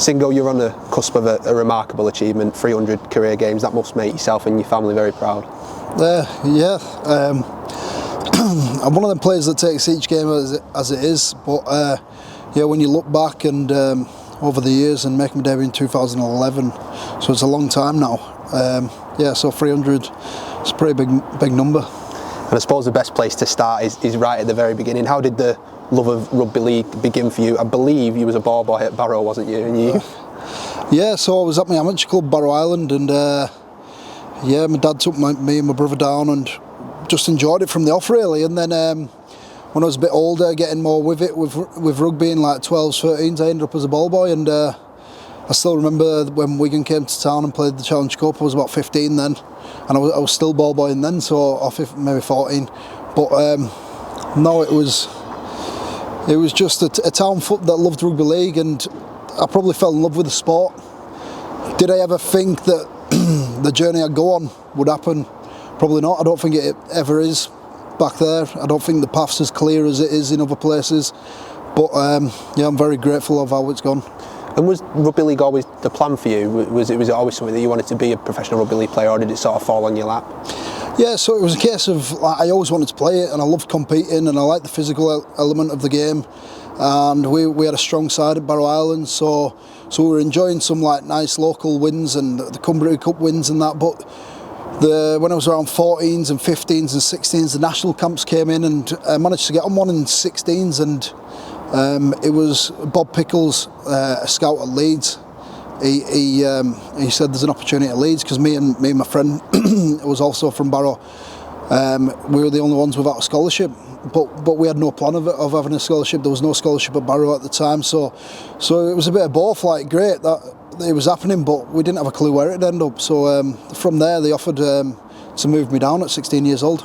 Singo, you're on the cusp of a remarkable achievement, 300 career games. That must make yourself and your family very proud. Yeah, I'm one of them players that takes each game as it is, but yeah, when you look back and over the years and make my debut in 2011, so it's a long time now. Yeah, so 300 is a pretty big number. And I suppose the best place to start is right at the very beginning. How did the love of rugby league begin for you? I believe you was a ball boy at Barrow, wasn't you? And yeah, so I was at my amateur club, Barrow Island, and yeah, my dad took me and my brother down and just enjoyed it from the off, really. And then when I was a bit older, getting more with it with rugby in like 12s, 13s, I ended up as a ball boy. And I still remember when Wigan came to town and played the Challenge Cup. I was about 15 then, and I was still ball boying then, so off maybe 14. But no, it was just a town that loved rugby league, and I probably fell in love with the sport. Did I ever think that the journey I'd go on would happen? Probably not. I don't think it ever is back there. I don't think the path's as clear as it is in other places. But yeah, I'm very grateful of how it's gone. And was rugby league always the plan for you? Was it always something that you wanted to be a professional rugby league player, or did it sort of fall on your lap? Yeah, so it was a case of I always wanted to play it, and I loved competing, and I liked the physical element of the game. And we had a strong side at Barrow Island, so we were enjoying some like nice local wins and the Cumbria Cup wins and that. But when I was around 14s and 15s and 16s, the national camps came in, and I managed to get on one in 16s, and it was Bob Pickles, a scout at Leeds. He said there's an opportunity at Leeds, because me and my friend was also from Barrow. We were the only ones without a scholarship, but we had no plan of having a scholarship. There was no scholarship at Barrow at the time, so it was a bit of both. Like, great that it was happening, but we didn't have a clue where it'd end up. So from there, they offered to move me down at 16 years old.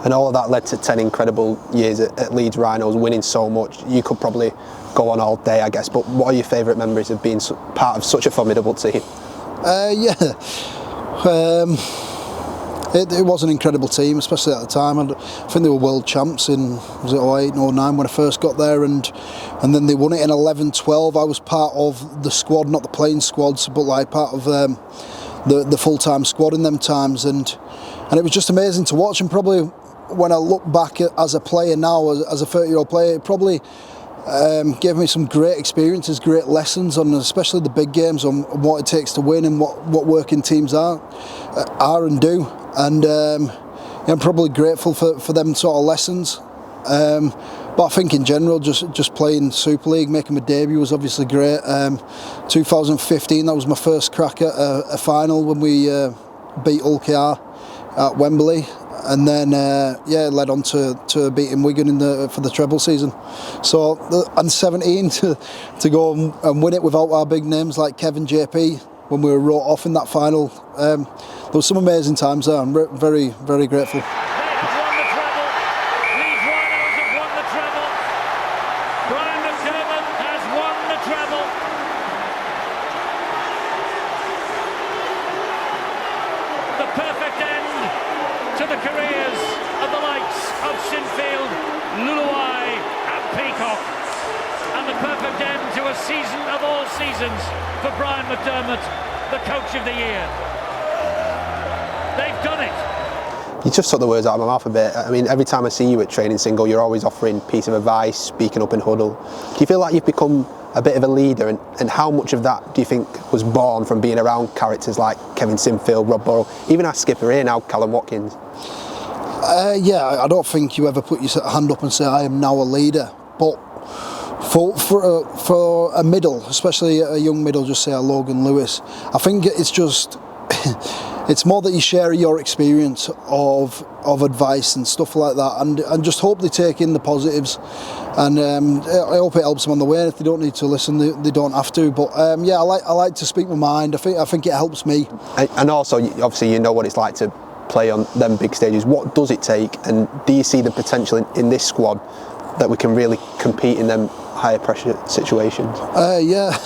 And all of that led to 10 incredible years at Leeds Rhinos, winning so much. You could probably go on all day, I guess, but what are your favourite memories of being part of such a formidable team? Yeah, it was an incredible team, especially at the time. I think they were world champs in, was it 08 and 09 when I first got there, and then they won it in 11-12. I was part of the squad, not the playing squads, but like part of the full-time squad in them times, and it was just amazing to watch. And probably when I look back as a player now, as a 30-year-old player, it probably gave me some great experiences, great lessons on especially the big games, on what it takes to win and what working teams are and do. And I'm probably grateful for them sort of lessons. But I think in general, just playing Super League, making my debut was obviously great. 2015, that was my first crack at a final when we beat Hull KR at Wembley. And then, yeah, led on to beating Wigan for the treble season. So, and 17 to go and win it without our big names like Kevin, JP, when we were wrote off in that final. There were some amazing times there. I'm very, very grateful. To the careers of the likes of Sinfield, Luluai and Peacock, and the perfect end to a season of all seasons for Brian McDermott, the coach of the year. They've done it. You just took the words out of my mouth a bit. I mean, every time I see you at training Single, you're always offering a piece of advice, speaking up in huddle. Do you feel like you've become a bit of a leader, and how much of that do you think was born from being around characters like Kevin Sinfield, Rob Burrow, even our skipper here now, Callum Watkins? Yeah, I don't think you ever put your hand up and say I am now a leader, but for a middle, especially a young middle, just say a Logan Lewis, I think it's just it's more that you share your experience of advice and stuff like that, and just hope they take in the positives, and I hope it helps them on the way. If they don't need to listen, they don't have to. But yeah, I like to speak my mind. I think it helps me. And also, obviously, you know what it's like to play on them big stages. What does it take, and do you see the potential in this squad that we can really compete in them higher pressure situations? Yeah,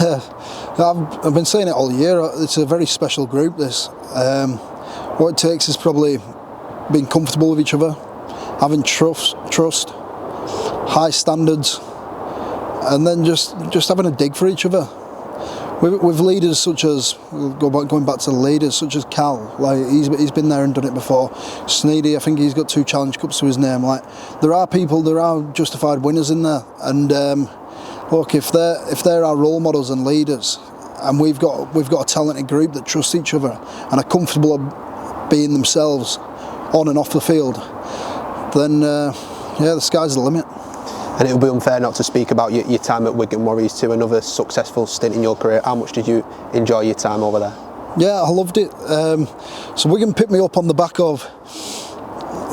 I've been saying it all year. It's a very special group, this. What it takes is probably being comfortable with each other, having trust, high standards, and then just having a dig for each other. with leaders such as, going back to the leaders such as Cal, like he's been there and done it before. Sneedy, I think he's got 2 Challenge Cups to his name. Like there are justified winners in there, and look, if they're our role models and leaders, and we've got a talented group that trust each other and are comfortable being themselves on and off the field, then the sky's the limit. And it would be unfair not to speak about your time at Wigan Warriors too, another successful stint in your career. How much did you enjoy your time over there? Yeah, I loved it. So Wigan picked me up on the back of...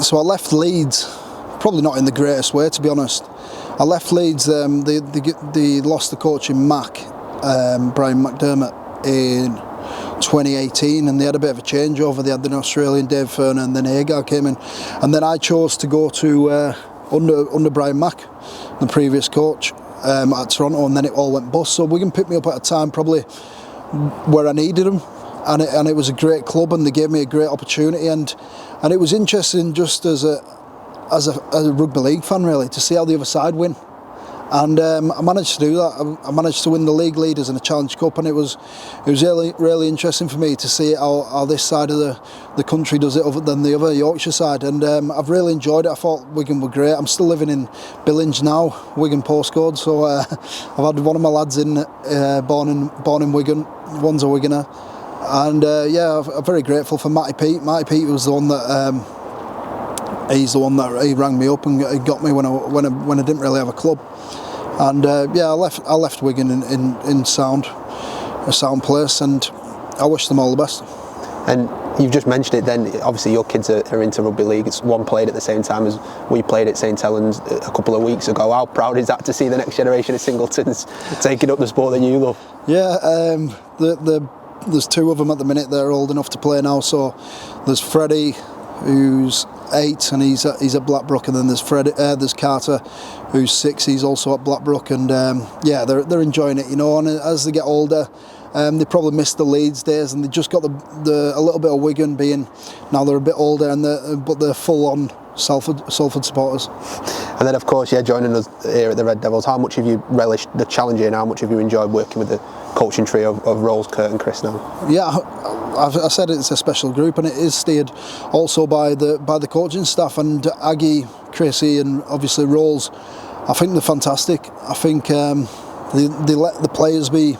So I left Leeds, probably not in the greatest way, to be honest. I left Leeds, they lost the coach in Brian McDermott, in 2018, and they had a bit of a changeover. They had an Australian, Dave Ferner, and then Hagar came in. And then I chose to go to... under Brian Mack, the previous coach, at Toronto, and then it all went bust. So Wigan picked me up at a time probably where I needed them, and it was a great club, and they gave me a great opportunity, and it was interesting just as a rugby league fan really to see how the other side win. And I managed to do that. I managed to win the league leaders and a Challenge Cup, and it was really interesting for me to see how this side of the country does it other than the other Yorkshire side. And I've really enjoyed it. I thought Wigan were great. I'm still living in Billinge now, Wigan postcode. So I've had one of my lads born in Wigan. One's a Wiganer, and I'm very grateful for Matty Pete. Matty Pete was the one that he's the one that he rang me up and got me when I didn't really have a club. And I left Wigan in a sound place, and I wish them all the best. And you've just mentioned it then, obviously your kids are into Rugby League. It's one played at the same time as we played at St Helens a couple of weeks ago. How proud is that to see the next generation of Singletons taking up the sport that you love? Yeah, there's 2 of them at the minute that are old enough to play now. So there's Freddie, who's 8, and he's at Blackbrook, and then there's Carter, who's 6. He's also at Blackbrook, and they're enjoying it, And as they get older, they probably missed the Leeds days, and they just got a little bit of Wigan being. Now they're a bit older, but they're full on Salford supporters. And then of course, joining us here at the Red Devils. How much have you relished the challenge here, and how much have you enjoyed working with the coaching trio of Rolls, Kurt and Chris now? Yeah, I said it's a special group, and it is steered also by the coaching staff, and Aggie, Chrissy, and obviously Rolls. I think they're fantastic. I think they let the players be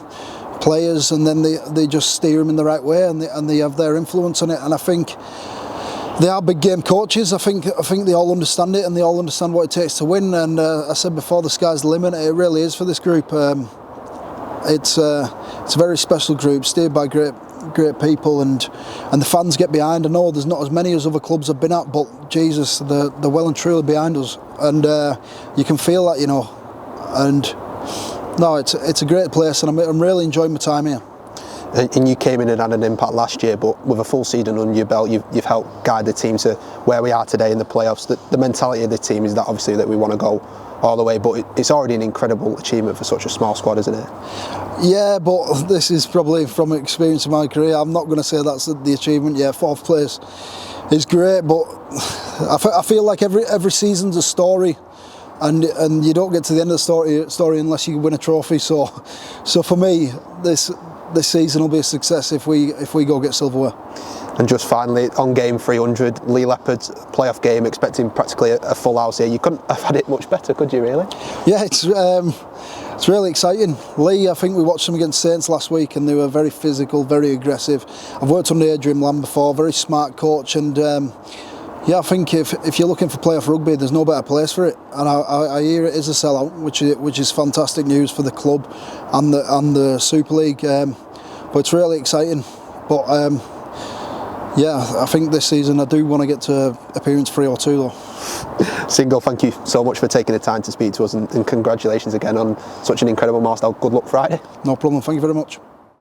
players, and then they just steer them in the right way, and they have their influence on it. And I think they are big game coaches. I think they all understand it, and they all understand what it takes to win. And I said before, the sky's the limit. It really is for this group. It's a very special group, steered by great people, and the fans get behind. I know there's not as many as other clubs have been at, but Jesus, they're well and truly behind us, and you can feel that, And no, it's a great place, and I'm really enjoying my time here. And you came in and had an impact last year, but with a full season under your belt, you've helped guide the team to where we are today in the playoffs. The mentality of the team is that obviously that we want to go all the way, but it's already an incredible achievement for such a small squad, isn't it? Yeah, but this is probably from experience of my career. I'm not going to say that's the achievement. Yeah, 4th place is great, but I feel like every season's a story, and you don't get to the end of the story unless you win a trophy. So for me, this season will be a success if we go get silverware. And just finally, on game 300, Lee Leopards playoff game, expecting practically a full house here. You couldn't have had it much better, could you, really? Yeah, it's really exciting. Lee, I think we watched them against Saints last week, and they were very physical, very aggressive. I've worked under Adrian Lamb before, very smart coach, and I think if you're looking for playoff rugby, there's no better place for it. And I hear it is a sellout, which is fantastic news for the club and the Super League. But it's really exciting. But I think this season I do want to get to appearance 3 or 2 though. Single, thank you so much for taking the time to speak to us, and congratulations again on such an incredible milestone. Good luck Friday. No problem, thank you very much.